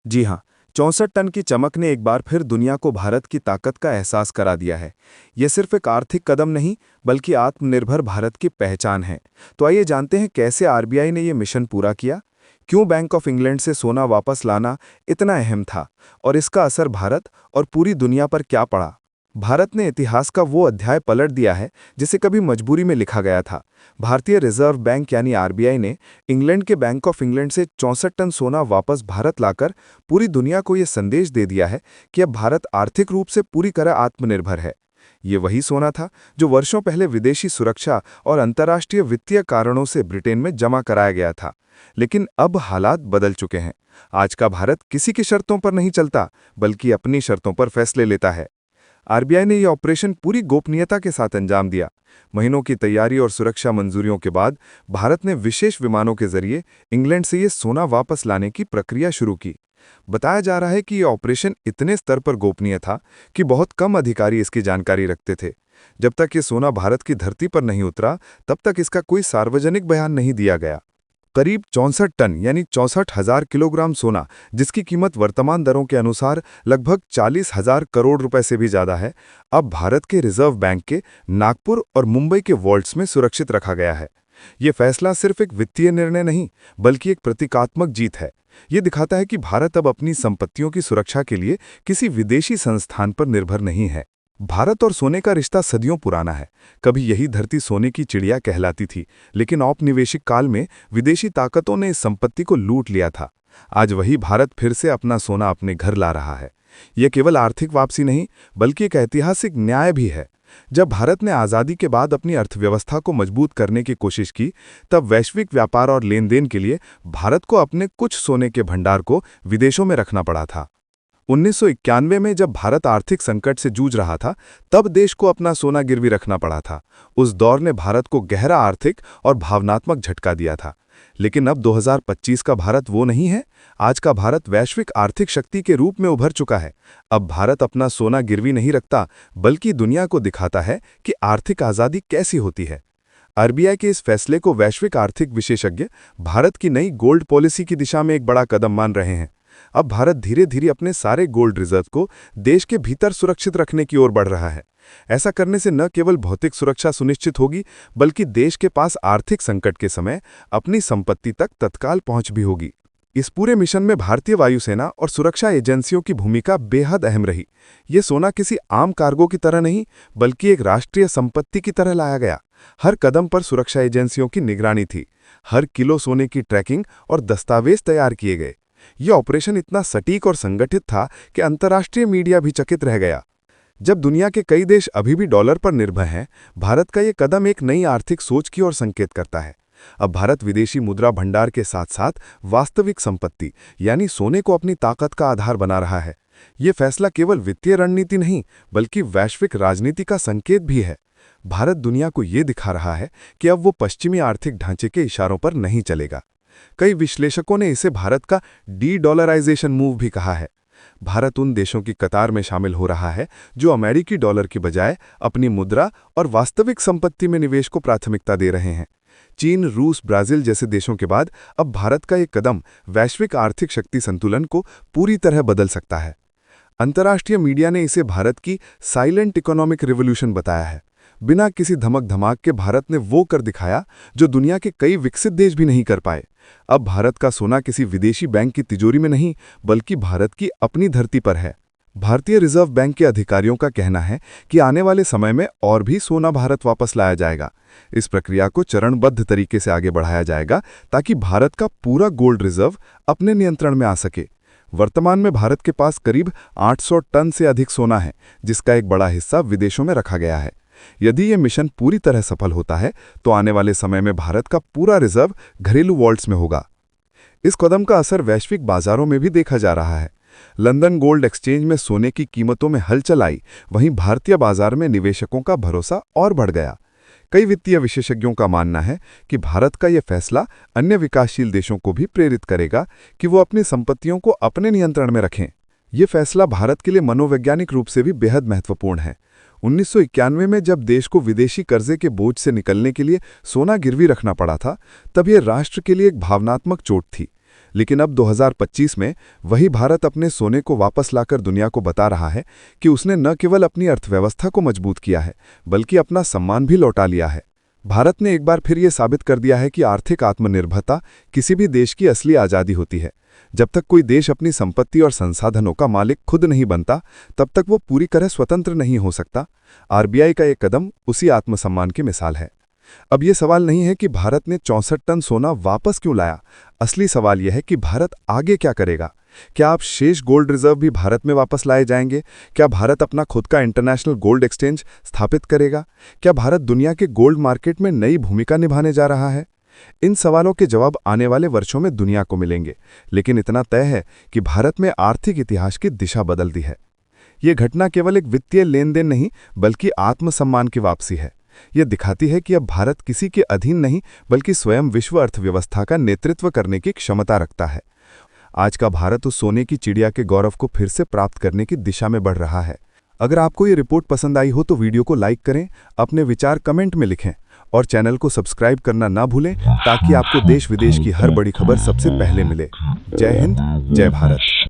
जी हाँ, 64 टन की चमक ने एक बार फिर दुनिया को भारत की ताकत का एहसास करा दिया है। यह सिर्फ एक आर्थिक कदम नहीं, बल्कि आत्मनिर्भर भारत की पहचान है। तो आइए जानते हैं कैसे आरबीआई ने यह मिशन पूरा किया, क्यों बैंक ऑफ इंग्लैंड से सोना वापस लाना इतना अहम था, और इसका असर भारत और पूरी दुनिया पर क्या पड़ा। भारत ने इतिहास का वो अध्याय पलट दिया है जिसे कभी मजबूरी में लिखा गया था। भारतीय रिजर्व बैंक यानी आरबीआई ने इंग्लैंड के बैंक ऑफ इंग्लैंड से 64 टन सोना वापस भारत लाकर पूरी दुनिया को ये संदेश दे दिया है कि अब भारत आर्थिक रूप से पूरी तरह आत्मनिर्भर है। ये वही सोना था जो वर्षों पहले विदेशी सुरक्षा और अंतर्राष्ट्रीय वित्तीय कारणों से ब्रिटेन में जमा कराया गया था। लेकिन अब हालात बदल चुके हैं। आज का भारत किसी की शर्तों पर नहीं चलता, बल्कि अपनी शर्तों पर फैसले लेता है। आरबीआई ने यह ऑपरेशन पूरी गोपनीयता के साथ अंजाम दिया। महीनों की तैयारी और सुरक्षा मंजूरियों के बाद भारत ने विशेष विमानों के जरिए इंग्लैंड से ये सोना वापस लाने की प्रक्रिया शुरू की। बताया जा रहा है कि यह ऑपरेशन इतने स्तर पर गोपनीय था कि बहुत कम अधिकारी इसकी जानकारी रखते थे। जब तक ये सोना भारत की धरती पर नहीं उतरा, तब तक इसका कोई सार्वजनिक बयान नहीं दिया गया। करीब 64 टन यानी 64,000 किलोग्राम सोना, जिसकी कीमत वर्तमान दरों के अनुसार लगभग 40,000 करोड़ रुपए से भी ज्यादा है, अब भारत के रिजर्व बैंक के नागपुर और मुंबई के वॉल्ट्स में सुरक्षित रखा गया है। ये फैसला सिर्फ एक वित्तीय निर्णय नहीं, बल्कि एक प्रतीकात्मक जीत है। ये दिखाता है कि भारत अब अपनी संपत्तियों की सुरक्षा के लिए किसी विदेशी संस्थान पर निर्भर नहीं है। भारत और सोने का रिश्ता सदियों पुराना है। कभी यही धरती सोने की चिड़िया कहलाती थी, लेकिन औपनिवेशिक काल में विदेशी ताकतों ने इस संपत्ति को लूट लिया था। आज वही भारत फिर से अपना सोना अपने घर ला रहा है। यह केवल आर्थिक वापसी नहीं, बल्कि एक ऐतिहासिक न्याय भी है। जब भारत ने आज़ादी के बाद अपनी अर्थव्यवस्था को मजबूत करने की कोशिश की, तब वैश्विक व्यापार और लेन देन के लिए भारत को अपने कुछ सोने के भंडार को विदेशों में रखना पड़ा था। 1991 में जब भारत आर्थिक संकट से जूझ रहा था, तब देश को अपना सोना गिरवी रखना पड़ा था। उस दौर ने भारत को गहरा आर्थिक और भावनात्मक झटका दिया था। लेकिन अब 2025 का भारत वो नहीं है। आज का भारत वैश्विक आर्थिक शक्ति के रूप में उभर चुका है। अब भारत अपना सोना गिरवी नहीं रखता, बल्कि दुनिया को दिखाता है कि आर्थिक आज़ादी कैसी होती है। आरबीआई के इस फैसले को वैश्विक आर्थिक विशेषज्ञ भारत की नई गोल्ड पॉलिसी की दिशा में एक बड़ा कदम मान रहे हैं। अब भारत धीरे धीरे अपने सारे गोल्ड रिजर्व को देश के भीतर सुरक्षित रखने की ओर बढ़ रहा है। ऐसा करने से न केवल भौतिक सुरक्षा सुनिश्चित होगी, बल्कि देश के पास आर्थिक संकट के समय अपनी संपत्ति तक तत्काल पहुंच भी होगी। इस पूरे मिशन में भारतीय वायुसेना और सुरक्षा एजेंसियों की भूमिका बेहद अहम रही। ये सोना किसी आम कार्गो की तरह नहीं, बल्कि एक राष्ट्रीय संपत्ति की तरह लाया गया। हर कदम पर सुरक्षा एजेंसियों की निगरानी थी। हर किलो सोने की ट्रैकिंग और दस्तावेज तैयार किए गए। यह ऑपरेशन इतना सटीक और संगठित था कि अंतर्राष्ट्रीय मीडिया भी चकित रह गया। जब दुनिया के कई देश अभी भी डॉलर पर निर्भर हैं, भारत का यह कदम एक नई आर्थिक सोच की ओर संकेत करता है। अब भारत विदेशी मुद्रा भंडार के साथ साथ वास्तविक संपत्ति यानी सोने को अपनी ताकत का आधार बना रहा है। यह फैसला केवल वित्तीय रणनीति नहीं, बल्कि वैश्विक राजनीति का संकेत भी है। भारत दुनिया को यह दिखा रहा है कि अब वो पश्चिमी आर्थिक ढांचे के इशारों पर नहीं चलेगा। कई विश्लेषकों ने इसे भारत का डी-डॉलराइजेशन मूव भी कहा है। भारत उन देशों की कतार में शामिल हो रहा है जो अमेरिकी डॉलर की बजाय अपनी मुद्रा और वास्तविक संपत्ति में निवेश को प्राथमिकता दे रहे हैं। चीन, रूस, ब्राजील जैसे देशों के बाद अब भारत का ये कदम वैश्विक आर्थिक शक्ति संतुलन को पूरी तरह बदल सकता है। अंतर्राष्ट्रीय मीडिया ने इसे भारत की साइलेंट इकोनॉमिक रिवॉल्यूशन बताया है। बिना किसी धमक धमाक के भारत ने वो कर दिखाया जो दुनिया के कई विकसित देश भी नहीं कर पाए। अब भारत का सोना किसी विदेशी बैंक की तिजोरी में नहीं, बल्कि भारत की अपनी धरती पर है। भारतीय रिजर्व बैंक के अधिकारियों का कहना है कि आने वाले समय में और भी सोना भारत वापस लाया जाएगा। इस प्रक्रिया को चरणबद्ध तरीके से आगे बढ़ाया जाएगा ताकि भारत का पूरा गोल्ड रिजर्व अपने नियंत्रण में आ सके। वर्तमान में भारत के पास करीब 800 टन से अधिक सोना है, जिसका एक बड़ा हिस्सा विदेशों में रखा गया है। यदि ये मिशन पूरी तरह सफल होता है, तो आने वाले समय में भारत का पूरा रिजर्व घरेलू वॉल्ट्स में होगा। इस कदम का असर वैश्विक बाजारों में भी देखा जा रहा है। लंदन गोल्ड एक्सचेंज में सोने की कीमतों में हलचल आई, वहीं भारतीय बाजार में निवेशकों का भरोसा और बढ़ गया। कई वित्तीय विशेषज्ञों का मानना है कि भारत का यह फैसला अन्य विकासशील देशों को भी प्रेरित करेगा कि वो अपनी संपत्तियों को अपने नियंत्रण में रखें। ये फैसला भारत के लिए मनोवैज्ञानिक रूप से भी बेहद महत्वपूर्ण है। 1991 में जब देश को विदेशी कर्जे के बोझ से निकलने के लिए सोना गिरवी रखना पड़ा था, तब यह राष्ट्र के लिए एक भावनात्मक चोट थी। लेकिन अब 2025 में वही भारत अपने सोने को वापस लाकर दुनिया को बता रहा है कि उसने न केवल अपनी अर्थव्यवस्था को मजबूत किया है बल्कि अपना सम्मान भी लौटा लिया है। भारत ने एक बार फिर ये साबित कर दिया है कि आर्थिक आत्मनिर्भरता किसी भी देश की असली आज़ादी होती है। जब तक कोई देश अपनी संपत्ति और संसाधनों का मालिक खुद नहीं बनता, तब तक वो पूरी तरह स्वतंत्र नहीं हो सकता। आरबीआई का एक कदम उसी आत्मसम्मान की मिसाल है। अब ये सवाल नहीं है कि भारत ने 64 टन सोना वापस क्यों लाया। असली सवाल यह है कि भारत आगे क्या करेगा। क्या आप शेष गोल्ड रिजर्व भी भारत में वापस लाए जाएंगे? क्या भारत अपना खुद का इंटरनेशनल गोल्ड एक्सचेंज स्थापित करेगा? क्या भारत दुनिया के गोल्ड मार्केट में नई भूमिका निभाने जा रहा है? इन सवालों के जवाब आने वाले वर्षों में दुनिया को मिलेंगे, लेकिन इतना तय है कि भारत में आर्थिक इतिहास की दिशा बदल दी है। ये घटना केवल एक वित्तीय लेन देन नहीं बल्कि आत्मसम्मान की वापसी है। यह दिखाती है कि अब भारत किसी के अधीन नहीं बल्कि स्वयं विश्व अर्थव्यवस्था का नेतृत्व करने की क्षमता रखता है। आज का भारत उस सोने की चिड़िया के गौरव को फिर से प्राप्त करने की दिशा में बढ़ रहा है। अगर आपको ये रिपोर्ट पसंद आई हो तो वीडियो को लाइक करें, अपने विचार कमेंट में लिखें और चैनल को सब्सक्राइब करना ना भूलें ताकि आपको देश विदेश की हर बड़ी खबर सबसे पहले मिले। जय हिंद, जय भारत।